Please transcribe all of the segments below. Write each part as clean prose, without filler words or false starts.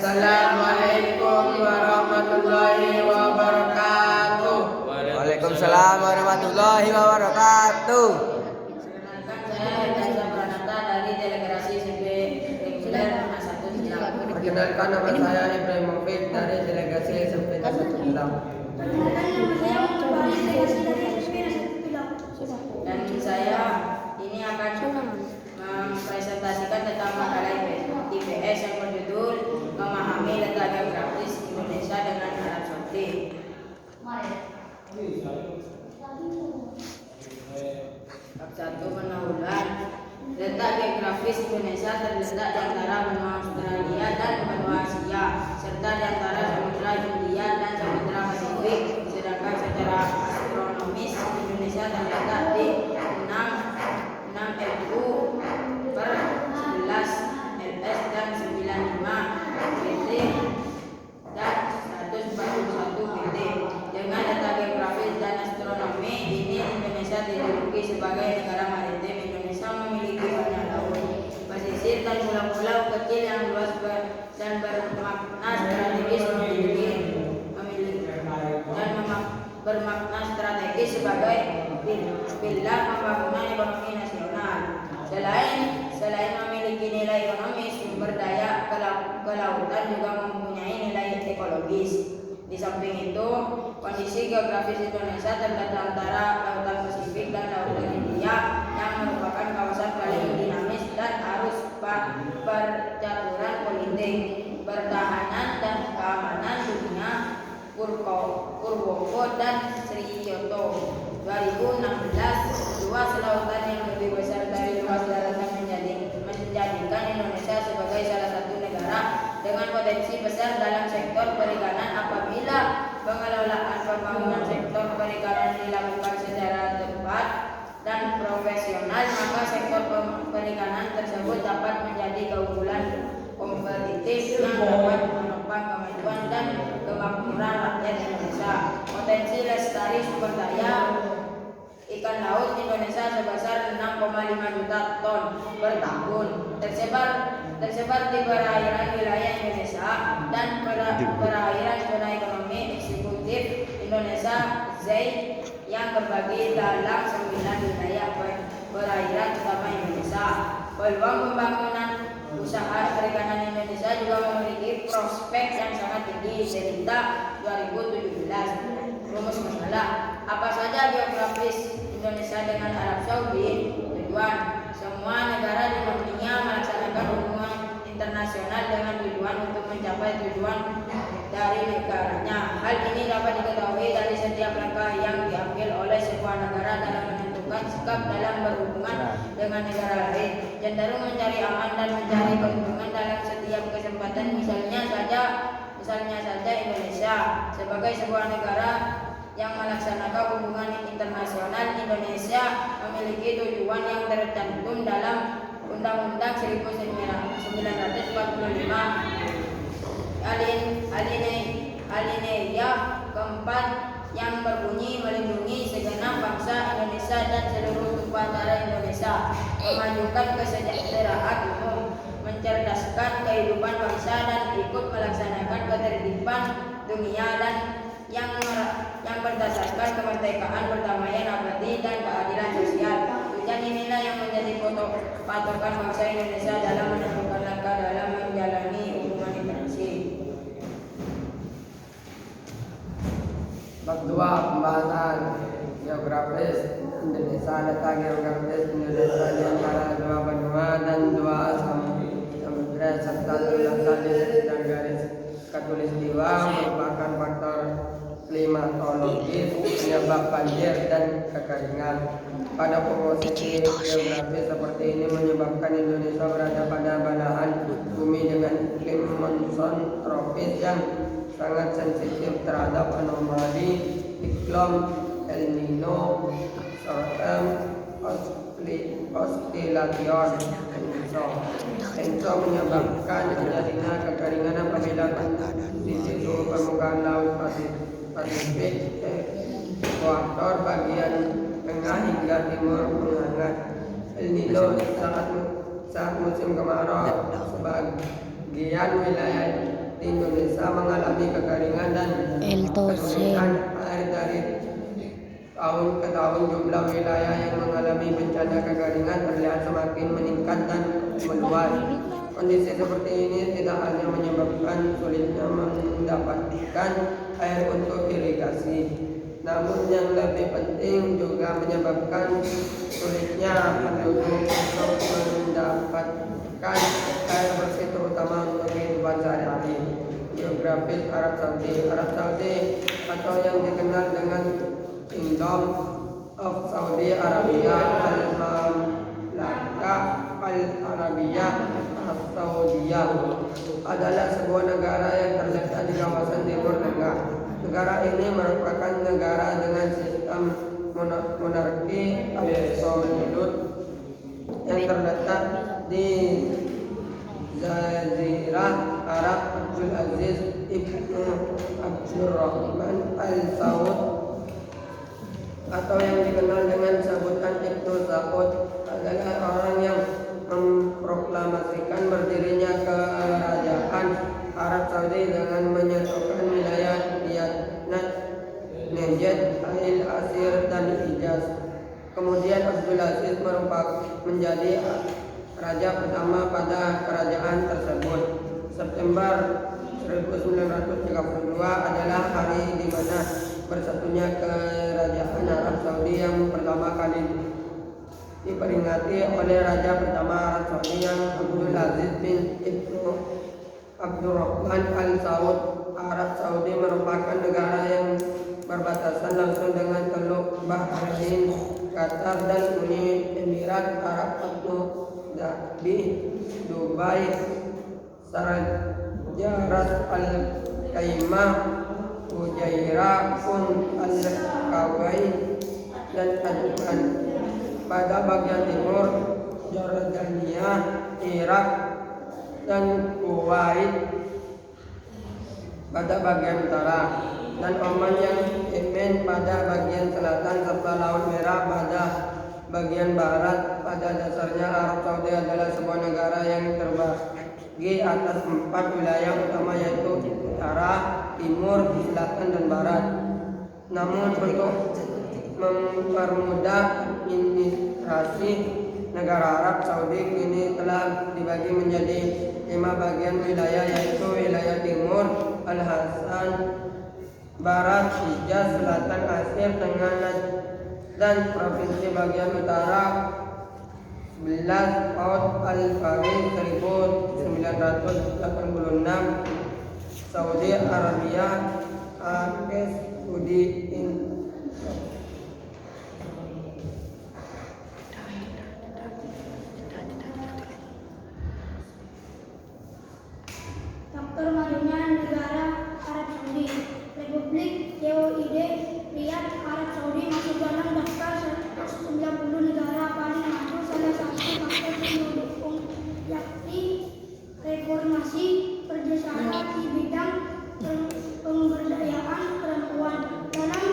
Assalamualaikum warahmatullahi wabarakatuh. Waalaikumsalam warahmatullahi wabarakatuh. Perkenalkan, saya Rizal Pranata dari Delegasi SMP Reguler A1 Jelang. Perkenalkan, nama saya Ibrahim Mufid dari Delegasi SMP A1 Jelang. Dan saya ini akan mempresentasikan tentang makalah IPS yang berjudul Memahami Letak Geografis Indonesia dengan Arab Saudi. Bab 1 pendahuluan. Letak geografis Indonesia terletak di antara benua Australia dan benua Asia, serta di antara Samudra Hindia dan Samudra Pasifik. Sedangkan secara astronomis Indonesia terletak di 6.000 per 11 ls dan 95 pt dan 141 pt. Dengan letak geografis dan astronomi ini, Indonesia dijuluki sebagai negara maritim. Indonesia memiliki banyak laut, pesisir dan pulau-pulau kecil yang luas dan bermakna strategis bermakna strategis sebagai pilar pembangunan ekonomi nasional. Selain memiliki nilai ekonomis, sumber daya kelautan juga mempunyai nilai ekologis. Di samping itu, kondisi geografis Indonesia terletak antara Lautan Pasifik dan Lautan Hindia yang merupakan kawasan paling dinamis dan arus percaturan politik, pertahanan dan keamanan dunia. Purwoko dan Sriyoto. 2016, luas lautan yang lebih besar dari luas daratan menjadikan Indonesia sebagai salah satu negara dengan potensi besar dalam sektor perikanan. Apabila pengelolaan pembangunan sektor perikanan dilakukan secara tepat dan profesional, maka sektor perikanan tersebut dapat menjadi keunggulan kompetitif yang dapat menopang kemajuan dan kemakmuran rakyat Indonesia. Potensi lestari sumber daya ikan laut Indonesia sebesar 6,5 juta ton per tahun, tersebar di perairan wilayah Indonesia dan perairan zona ekonomi eksekutif Indonesia (ZEI) yang terbagi dalam 9 wilayah perairan utama Indonesia. Peluang pembangunan usaha perikanan Indonesia juga memiliki prospek yang sangat tinggi. Cerita 2017. Rumus masalah. Apa saja geografis Indonesia dengan Arab Saudi? Tujuan. Semua negara di dunia melaksanakan hubungan internasional dengan tujuan untuk mencapai tujuan dari negaranya. Hal ini dapat diketahui dari setiap langkah yang diambil oleh sebuah negara dalam menentukan sikap dalam berhubungan dengan negara lain, cenderung mencari aman dan mencari keuntungan dalam setiap kesempatan. Misalnya saja Indonesia sebagai sebuah negara yang melaksanakan hubungan internasional. Indonesia memiliki tujuan yang tercantum dalam Undang-Undang 1945 alinea keempat yang berbunyi melindungi segenap bangsa Indonesia dan seluruh tumpah darah Indonesia, memajukan kesejahteraan umum, mencerdaskan kehidupan bangsa dan ikut melaksanakan ketertiban dunia dan yang berdasarkan kemerdekaan, perdamaian abadi dan keadilan sosial. Tujuan inilah yang menjadi patokan bangsa Indonesia dalam menentukan langkah dalam menjalani hubungan internasional. Bab 2, pembahasan geografis Indonesia. Letak geografis Indonesia di antara dua benua dan dua samudra serta terletak di sekitar garis khatulistiwa merupakan faktor klimatologis penyebab banjir dan kekeringan. Pada posisi geografis seperti ini menyebabkan Indonesia berada pada belahan bumi dengan iklim monsun tropis yang sangat sensitif terhadap anomali iklim El Nino serta oscilation Enso menyebabkan terjadinya kekeringan apabila kondisi suhu permukaan laut Pasifik ekuator bagian tengah hingga timur menghangat. El Nino saat musim kemarau sebagian wilayah di mengalami kekeringan dan kesulitan air dari tahun ke tahun. Jumlah wilayah yang mengalami bencana kekeringan terlihat semakin meningkat dan meluas. Kondisi seperti ini tidak hanya menyebabkan sulitnya mendapatkan air untuk irigasi, namun yang lebih penting juga menyebabkan sulitnya penduduk untuk mendapatkan air bersih, terutama untuk kehidupan sehari-hari. Geografis Arab Saudi. Arab Saudi atau yang dikenal dengan Kingdom of Saudi Arabia, Al-Mamlakah Al-Arabiyah As-Saudiyah adalah sebuah negara yang terletak di kawasan Timur Tengah. Negara ini merupakan negara dengan sistem monarki absolut yang terletak di Jazirah Arab. Abdul Aziz Ibnu Abdurrahman Al-Saud atau yang dikenal dengan sebutan Ibnu Saud adalah orang yang memproklamasikan berdirinya kerajaan Arab Saudi dengan menyatukan wilayah Riyadh, Najd, Al-Asir dan Hijaz. Kemudian Abdul Aziz menjadi raja pertama pada kerajaan tersebut. September 1932 adalah hari di mana bersatunya kerajaan Arab Saudi yang pertama kali diperingati oleh raja pertama Arab Saudi yang Abdul Aziz bin Ibnu Abdurrahman Al-Saud. Arab Saudi merupakan negara yang berbatasan langsung dengan Teluk Bahrain, Qatar dan Uni Emirat Arab Abu Dhabi, Dubai, Sharjah Al-Khaimah, Fujairah, Al-Kuwait dan Ajman. Pada bagian timur Jordania, Irak dan Kuwait pada bagian utara, dan Oman yang Yemen pada bagian selatan, serta Laut Merah pada bagian barat. Pada dasarnya Arab Saudi adalah sebuah negara yang terbagi atas 4 wilayah utama, yaitu utara, timur, selatan dan barat. Namun untuk mempermudah administrasi, negara Arab Saudi kini telah dibagi menjadi 5 bagian wilayah, yaitu wilayah timur Al-Hasan, barat Hijaz, selatan Asir, tengah Najd, dan provinsi bagian utara 11 Saud Al-Farid 1986, Saudi Arabia, AS Saudi Faktor majunya negara Arab Saudi. Republik TOID Riyadh Arab Saudi masuk dalam daftar 190 negara paling maju. Salah satu faktor yang mendukung yakni reformasi kerjasama di bidang pemberdayaan perempuan. Dalam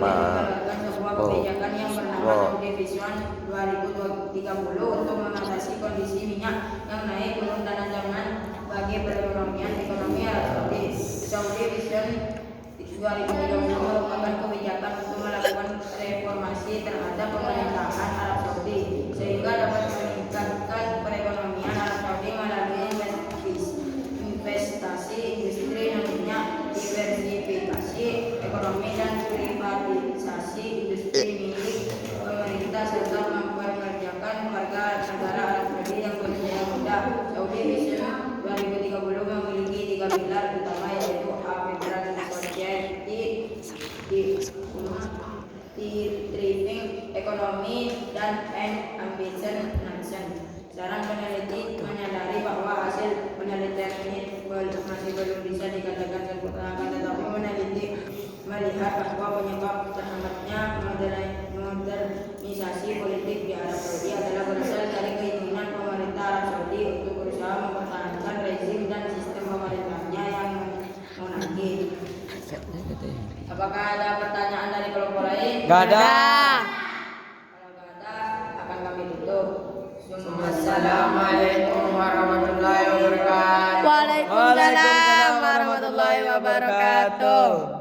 mengeluarkan sebuah kebijakan yang bernama Saudi Vision 2030 untuk mengatasi kondisi minyak yang naik turun dan ancaman bagi perekonomian ekonomi Arab Saudi. Saudi Vision 2030 merupakan kebijakan untuk melakukan reformasi terhadap pemerintahan Arab Saudi sehingga dapat meningkatkan perekonomian Arab Saudi melalui investasi industri minyak, diversifikasi ekonomi dan privatisasi industri milik pemerintah serta memperkerjakan warga negara Arab Saudi yang berusia muda. Saudi Vision 2030 memiliki 3 pilar utama yaitu Vibrant Society, Thriving Economy, dan Ambitious Nation. Sekarang peneliti menyadari bahwa hasil penelitian ini masih belum bisa dikatakan sempurna, tetapi meneliti melihat bahwa penyebab terhambatnya modernisasi politik di Arab Saudi adalah berasal dari keinginan pemerintah Arab Saudi untuk berusaha mempertahankan rezim dan sistem pemerintahnya yang monarki. Apakah ada pertanyaan dari kelompok lain? Gak ada. Kalau nggak ada, akan kami tutup. Assalamualaikum warahmatullahi wabarakatuh. Waalaikumsalam warahmatullahi wabarakatuh.